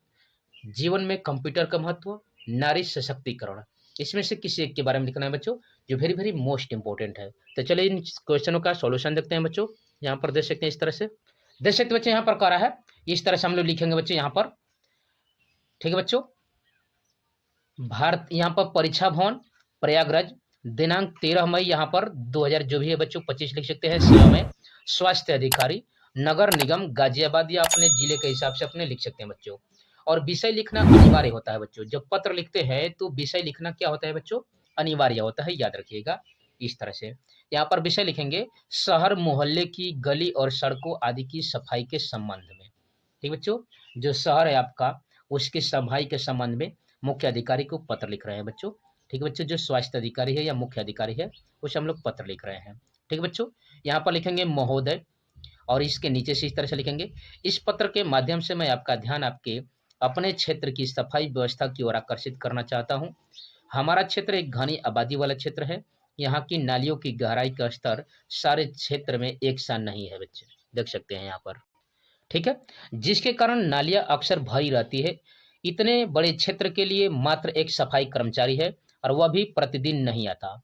जीवन में कंप्यूटर का महत्व, नारी सशक्तिकरण। इसमें से किसी एक के बारे में लिखना है बच्चों जो वेरी वेरी मोस्ट इंपोर्टेंट है। तो चलिए इन क्वेश्चनों का सॉल्यूशन देखते हैं बच्चों। यहाँ पर देख सकते हैं इस तरह से देख सकते बच्चे यहाँ पर कह रहा है इस तरह से हम लोग लिखेंगे बच्चे यहाँ पर। ठीक है बच्चों, भारत यहाँ पर परीक्षा भवन प्रयागराज दिनांक 13 मई यहाँ पर 2000 जो भी है बच्चों 25 लिख सकते हैं। सेवा में स्वास्थ्य अधिकारी नगर निगम गाजियाबाद या अपने जिले के हिसाब से अपने लिख सकते हैं बच्चों। और विषय लिखना अनिवार्य होता है बच्चों। जब पत्र लिखते हैं तो विषय लिखना क्या होता है बच्चों अनिवार्य होता है, याद रखिएगा। इस तरह से यहाँ पर विषय लिखेंगे शहर मोहल्ले की गली और सड़कों आदि की सफाई के संबंध में। ठीक बच्चों, जो शहर है आपका उसकी सफाई के संबंध में मुख्य अधिकारी को पत्र लिख रहे हैं बच्चों। ठीक है बच्चों, जो स्वास्थ्य अधिकारी है या मुख्य अधिकारी है उसे हम लोग पत्र लिख रहे हैं। ठीक बच्चों, यहाँ पर लिखेंगे महोदय और इसके नीचे से इस तरह से लिखेंगे इस पत्र के माध्यम से मैं आपका ध्यान आपके अपने क्षेत्र की सफाई व्यवस्था की ओर आकर्षित करना चाहता हूँ। हमारा क्षेत्र एक घनी आबादी वाला क्षेत्र है। यहाँ की नालियों की गहराई का स्तर सारे क्षेत्र में एक सा नहीं है बच्चे, देख सकते हैं यहाँ पर। ठीक है, जिसके कारण नालियां अक्सर भरी रहती है। इतने बड़े क्षेत्र के लिए मात्र एक सफाई कर्मचारी है और वह भी प्रतिदिन नहीं आता।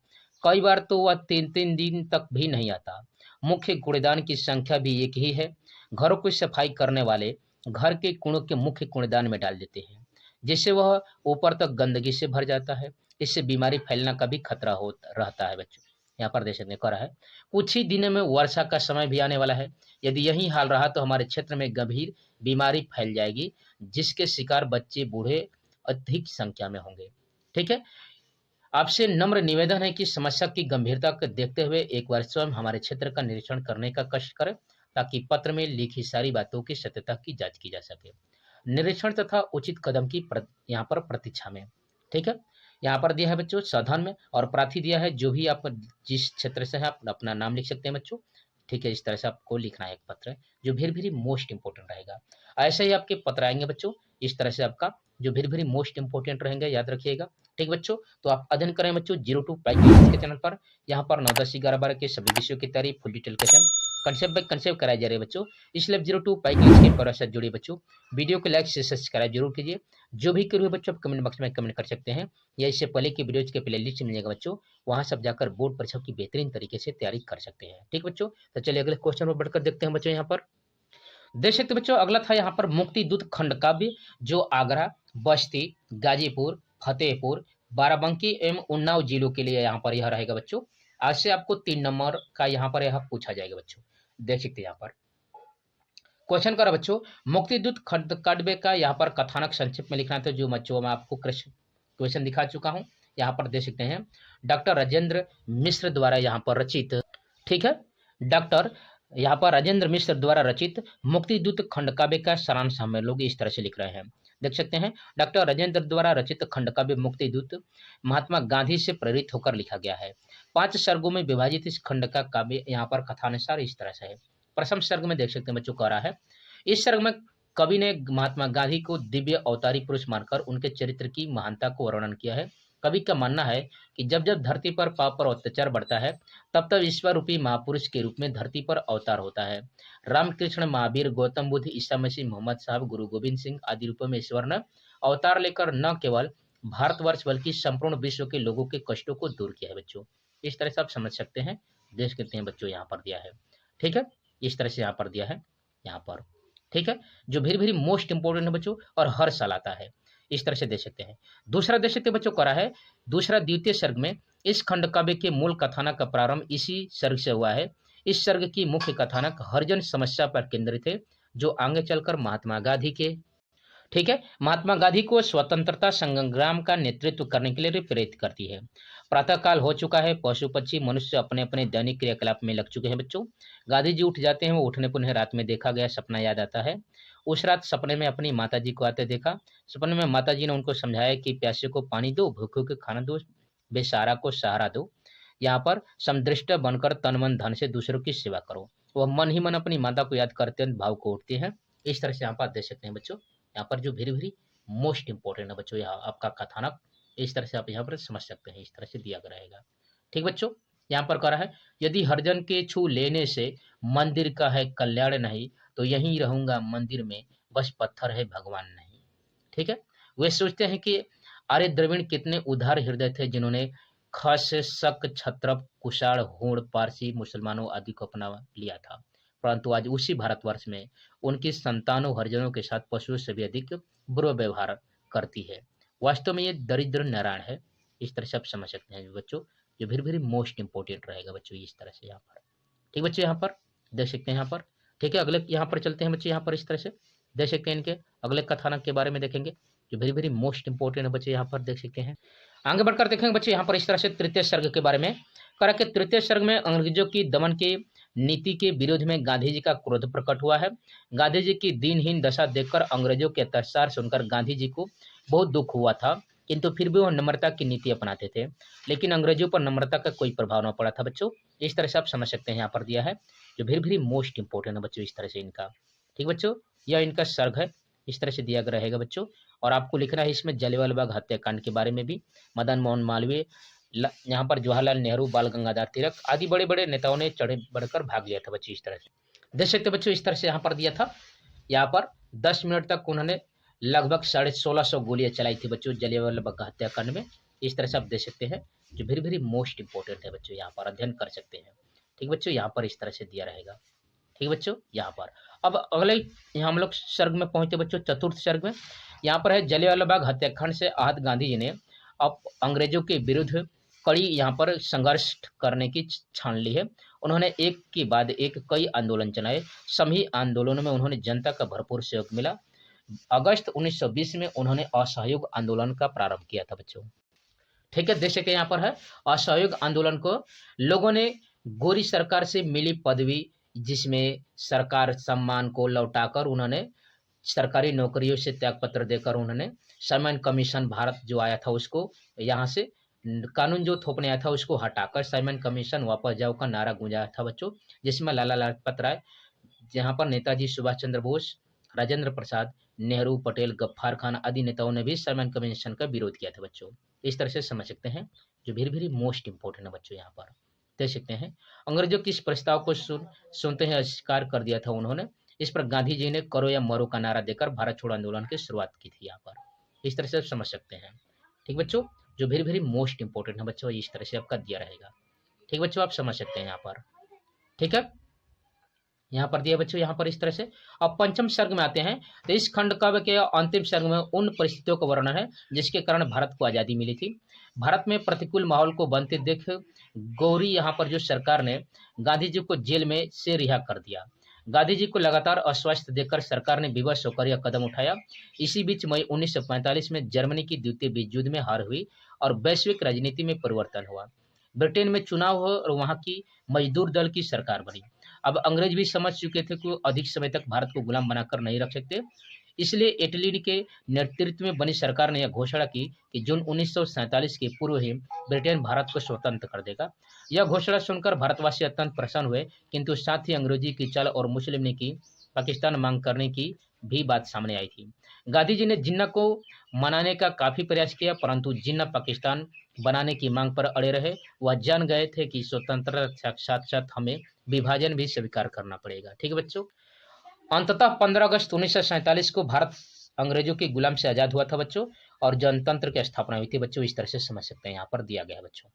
कई बार तो वह 3-3 दिन तक भी नहीं आता। मुख्य कूड़ेदान की संख्या भी एक ही है। घरों की सफाई करने वाले घर के कूड़ों के मुख्य कूड़ेदान में डाल देते हैं जिससे वह ऊपर तक गंदगी से भर जाता है। इससे बीमारी फैलना का भी खतरा हो रहता है बच्चों। यहाँ पर देश ने कहा है कुछ ही दिनों में वर्षा का समय भी आने वाला है। यदि यही हाल रहा तो हमारे क्षेत्र में गंभीर बीमारी फैल जाएगी जिसके शिकार बच्चे बूढ़े अधिक संख्या में होंगे। ठीक है, आपसे नम्र निवेदन है कि समस्या की गंभीरता को देखते हुए एक बार स्वयं हमारे क्षेत्र का निरीक्षण करने का कष्ट करें ताकि पत्र में लिखी सारी बातों की सत्यता की जांच की जा सके। निरीक्षण तथा उचित कदम की यहाँ पर प्रतीक्षा में। ठीक है, यहाँ पर दिया है बच्चों साधन में और प्रार्थी दिया है जो भी आप जिस क्षेत्र से है आप अपना नाम लिख सकते हैं बच्चों। ठीक है, इस तरह से आपको लिखना है एक पत्र जो वेरी वेरी मोस्ट इंपोर्टेंट रहेगा। ऐसे ही आपके पत्र आएंगे बच्चों इस तरह से आपका जो वेरी वेरी मोस्ट इंपोर्टेंट रहेंगे, याद रखिएगा। ठीक बच्चों, तो आप अध्ययन करें बच्चों 02 पैकेज के चैनल पर। यहाँ पर 9, 10, 11, 12 के सभी विषयों की तैयारी फुल डिटेल के संग कंसेप्ट बाय कंसेप्ट कराए जा रहे हैं बच्चों। इसलिए 02 पैकेज के पर साथ जुड़े बच्चों। वीडियो को लाइक से सब्सक्राइब जरूर कीजिए। जो भी करिए बच्चों आप कमेंट बॉक्स में कमेंट कर सकते हैं या इससे पहले की वीडियोज के प्ले लिस्ट मिलेगा बच्चों, वहां सब जाकर बोर्ड परीक्षा की बेहतरीन तरीके से तैयारी कर सकते हैं। ठीक बच्चों, तो चलिए अगले क्वेश्चन पर बढ़कर देखते हैं बच्चों। यहाँ पर देख सकते बच्चों अगला था यहाँ पर मुक्ति दूत खंड काव्य जो आगरा, बस्ती, गाजीपुर, फतेहपुर, बाराबंकी एवं उन्नाव जिलों के लिए यहाँ पर यह रहेगा बच्चों। आज से आपको 3 नंबर का यहाँ पर यह पूछा जाएगा बच्चों। देख सकते हैं यहाँ पर क्वेश्चन करा बच्चों मुक्ति दूत खंड काव्य का यहाँ पर कथानक संक्षिप्त में लिखना था जो बच्चों मैं आपको क्वेश्चन दिखा चुका हूँ। यहाँ पर देख सकते हैं डॉक्टर राजेंद्र मिश्र द्वारा यहाँ पर रचित। ठीक है, डॉक्टर यहाँ पर राजेंद्र मिश्र द्वारा रचित मुक्ति दूत खंड काव्य का सारांश हम लोग इस तरह से लिख रहे हैं। देख सकते हैं डॉक्टर राजेंद्र द्वारा रचित खंड काव्य मुक्ति दूत महात्मा गांधी से प्रेरित होकर लिखा गया है। 5 सर्गों में विभाजित इस खंड का काव्य यहाँ पर कथानुसार इस तरह से है। प्रथम सर्ग में देख सकते हैं बच्चों कह रहा है इस सर्ग में कवि ने महात्मा गांधी को दिव्य अवतारी पुरुष मानकर उनके चरित्र की महानता को वर्णन किया है। कवि का मानना है कि जब जब धरती पर पाप पर अत्याचार बढ़ता है तब तब ईश्वर रूपी महापुरुष के रूप में धरती पर अवतार होता है। रामकृष्ण, महावीर, गौतम बुद्ध, ईसा मसीह, मोहम्मद साहब, गुरु गोविंद सिंह आदि रूपों में ईश्वर ने अवतार लेकर न केवल भारतवर्ष बल्कि संपूर्ण विश्व के लोगों के कष्टों को दूर किया है बच्चों। इस तरह से आप समझ सकते हैं, देख सकते हैं बच्चों यहाँ पर दिया है। ठीक है, इस तरह से यहाँ पर दिया है यहाँ पर। ठीक है, जो वेरी वेरी मोस्ट इंपोर्टेंट है बच्चों और हर साल आता है। इस तरह से देख सकते हैं। दूसरा देख सकते हैं बच्चों करा है दूसरा द्वितीय सर्ग में इस खंड काव्य के मूल कथानक का प्रारंभ इसी सर्ग से हुआ है। इस सर्ग की मुख्य कथानक हरिजन समस्या पर केंद्रित है, जो आगे चलकर महात्मा गांधी के, ठीक है, महात्मा गांधी को स्वतंत्रता संग्राम का नेतृत्व करने के लिए प्रेरित करती है। प्रातः काल हो चुका है, पशु पक्षी मनुष्य अपने अपने दैनिक क्रियाकलाप में लग चुके हैं बच्चों। गांधी जी उठ जाते हैं, वो उठने पर उन्हें रात में देखा गया सपना याद आता है। उस रात सपने में अपनी माता जी को आते देखा। सपने में माता जी ने उनको समझाया कि प्यासे को पानी दो, भूखे को खाना दो, बेसहारा को सहारा दो। यहाँ पर समदृष्ट बनकर तन मन धन से दूसरों की सेवा करो। वह मन ही मन अपनी माता को याद करते भाव को उठते हैं। इस तरह से यहाँ पर देख सकते हैं बच्चों, यहाँ पर जो वेरी वेरी मोस्ट इंपॉर्टेंट है बच्चों, यहाँ आपका कथानक इस तरह से आप यहाँ पर समझ सकते हैं, इस तरह से दिया गया रहेगा। ठीक बच्चों, यहाँ पर कह रहा है, यदि हरिजन के छू लेने से मंदिर का है कल्याण नहीं, तो यहीं रहूंगा मंदिर में, बस पत्थर है भगवान नहीं। ठीक है, वे सोचते हैं कि आर्य द्रविड़ कितने उदार हृदय थे, जिन्होंने खस शक क्षत्रप कुषाण हूण पारसी मुसलमानों आदि को अपना लिया था, परंतु आज उसी भारतवर्ष में उनकी संतानों हरिजनों के साथ पशुओं से भी अधिक बुरा व्यवहार करती है। वास्तव में ये दरिद्र नारायण है। इस तरह से आप समझ सकते हैं बच्चों, जो वेरी वेरी मोस्ट इंपॉर्टेंट रहेगा बच्चों, इस तरह से यहाँ पर। ठीक बच्चों, यहाँ पर देख सकते हैं यहाँ पर। ठीक है, अगले यहाँ पर चलते हैं बच्चे, यहाँ पर इस तरह से देख सकते हैं, इनके अगले कथानक के बारे में देखेंगे, जो वेरी वेरी मोस्ट इंपॉर्टेंट है बच्चे, यहाँ पर देख सकते हैं। आगे बढ़कर देखेंगे बच्चे, यहाँ पर इस तरह से तृतीय सर्ग के बारे में करा कि तृतीय सर्ग में अंग्रेजों की दमन की नीति के विरोध में गांधी जी का क्रोध प्रकट हुआ है। गांधी जी की दीनहीन दशा देखकर अंग्रेजों के अत्याचार सुनकर गांधी जी को बहुत दुख हुआ था, किंतु फिर भी वह नम्रता की नीति अपनाते थे, लेकिन अंग्रेजों पर नम्रता का कोई प्रभाव न पड़ा था बच्चों। इस तरह से आप समझ सकते हैं, यहाँ पर दिया है, जो वेरी वेरी मोस्ट इंपॉर्टेंट है बच्चों, इस तरह से इनका। ठीक बच्चों, यह इनका सर्ग है, इस तरह से दिया गया रहेगा बच्चों। और आपको लिखना है इसमें जलियांवाला बाग हत्याकांड के बारे में भी, मदन मोहन मालवीय, यहाँ पर जवाहरलाल नेहरू, बाल गंगाधर तिलक आदि बड़े बड़े नेताओं ने चढ़े बढ़कर भाग लिया था बच्चों। इस तरह से देख सकते बच्चों, इस तरह से यहाँ पर दिया था। यहाँ पर 10 मिनट तक उन्होंने लगभग 1650 गोलियां चलाई थी बच्चों जलियांवाला बाग हत्याकांड में। इस तरह से आप देख सकते हैं, जो वेरी वेरी मोस्ट इंपॉर्टेंट है बच्चों, यहाँ पर अध्ययन कर सकते हैं। ठीक बच्चों, यहाँ पर इस तरह से दिया रहेगा। ठीक बच्चों, यहाँ पर अब अगले यहाँ हम लोग सर्ग में पहुंचे बच्चों, चतुर्थ सर्ग में। यहाँ पर है, जलियांवाला बाग हत्याकांड से आहत गांधी जी ने अब अंग्रेजों के विरुद्ध कड़ी यहाँ पर संघर्ष करने की ठान ली है। उन्होंने एक के बाद एक कई आंदोलन चलाए। सभी आंदोलनों में उन्होंने जनता का भरपूर सहयोग मिला। अगस्त 1920 में उन्होंने असहयोग आंदोलन का प्रारंभ किया था बच्चों। ठीक है, देख सकते यहाँ पर है, असहयोग आंदोलन को लोगों ने गोरी सरकार से मिली पदवी, जिसमें सरकार सम्मान को लौटाकर उन्होंने सरकारी नौकरियों से त्यागपत्र देकर उन्होंने सामान्य कमीशन भारत जो आया था उसको, यहाँ से कानून जो थोपने आया था उसको हटाकर सामान्य कमीशन वापस जाओ का नारा गूंजा था बच्चों, जिसमें लाला लाजपत राय, जहाँ पर नेताजी सुभाष चंद्र बोस, राजेंद्र प्रसाद, नेहरू, पटेल, गफ्फार खान आदि नेताओं ने भी सामान्य कमीशन का विरोध किया था बच्चों। इस तरह से समझ सकते हैं, जो वेरी वेरी मोस्ट इंपॉर्टेंट है बच्चों, यहाँ पर देख सकते हैं। अंग्रेजों की इस प्रस्ताव को सुनते ही अस्वीकार कर दिया था उन्होंने। इस पर गांधी जी ने करो या मरो का नारा देकर भारत छोड़ो आंदोलन की शुरुआत की थी यहाँ पर। इस तरह से समझ सकते हैं। ठीक बच्चों, जो वेरी वेरी मोस्ट इंपॉर्टेंट है बच्चों, इस तरह से आपका दिया रहेगा। ठीक बच्चों, आप समझ सकते हैं यहाँ पर। ठीक है, यहाँ पर दिया बच्चों, यहाँ पर इस तरह से। अब पंचम सर्ग में आते हैं, तो इस खंड काव्य के अंतिम सर्ग में उन परिस्थितियों का वर्णन है जिसके कारण भारत को आजादी मिली थी। भारत में प्रतिकूल माहौल को बनते देख गौरी यहाँ पर जो सरकार ने गांधी जी को जेल में से रिहा कर दिया। गांधी जी को लगातार अस्वस्थ देखकर सरकार ने विवश होकर यह कदम उठाया। इसी बीच मई 1945 में जर्मनी की द्वितीय विश्व युद्ध में हार हुई और वैश्विक राजनीति में परिवर्तन हुआ। ब्रिटेन में चुनाव हुआ और वहां की मजदूर दल की सरकार बनी। अब अंग्रेज भी समझ चुके थे कि वो अधिक समय तक भारत को गुलाम बनाकर नहीं रख सकते, इसलिए इटली के नेतृत्व में बनी सरकार ने यह घोषणा की कि जून 1947 के पूर्व ही ब्रिटेन भारत को स्वतंत्र कर देगा। यह घोषणा सुनकर भारतवासी अत्यंत प्रसन्न हुए, किंतु साथ ही अंग्रेजी की चाल और मुस्लिम लीग की पाकिस्तान मांग करने की भी बात सामने आई थी। गांधी जी ने जिन्ना को मनाने का काफी प्रयास किया, परंतु जिन्ना पाकिस्तान बनाने की मांग पर अड़े रहे। वह जान गए थे कि स्वतंत्रता साथ साथ हमें विभाजन भी स्वीकार करना पड़ेगा। ठीक है बच्चों, अंततः 15 अगस्त 1947 को भारत अंग्रेजों की गुलाम से आजाद हुआ था बच्चों, और जनतंत्र की स्थापना हुई थी बच्चों। इस तरह से समझ सकते हैं, यहाँ पर दिया गया है बच्चों।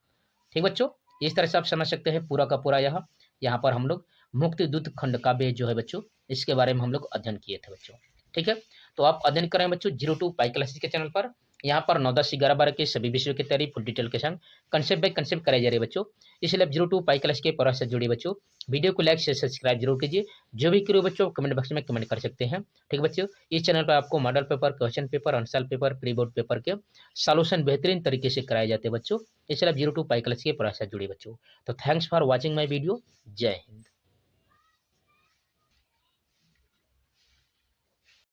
ठीक बच्चों, इस तरह से आप समझ सकते हैं पूरा का पूरा। यहाँ पर हम लोग मुक्ति दूत खंड काव्य जो है बच्चों, इसके बारे में हम लोग अध्ययन किए थे बच्चों। ठीक है, तो आप अध्ययन करें बच्चों 02 पाई क्लासेस के चैनल पर। यहाँ पर 9, 10, 11, 12 के सभी विषयों की तैयारी फुल डिटेल के संग कंसेप्ट बाय कंसेप्ट कराई जा रही है बच्चों। इसलिए आप 02 पाई क्लास के प्रयास से जुड़िए बच्चों। वीडियो को लाइक शेयर सब्सक्राइब जरूर कीजिए। जो भी क्वेरी बच्चों कमेंट बॉक्स में कमेंट कर सकते हैं। ठीक बच्चों, इस चैनल पर आपको model paper, question paper, answer paper, pre board paper के सॉल्यूशन बेहतरीन तरीके से कराए जाते हैं बच्चों। इसलिए आप 02 पाई क्लास के प्रयास से जुड़िए बच्चों। तो thanks for watching my video. जय हिंद।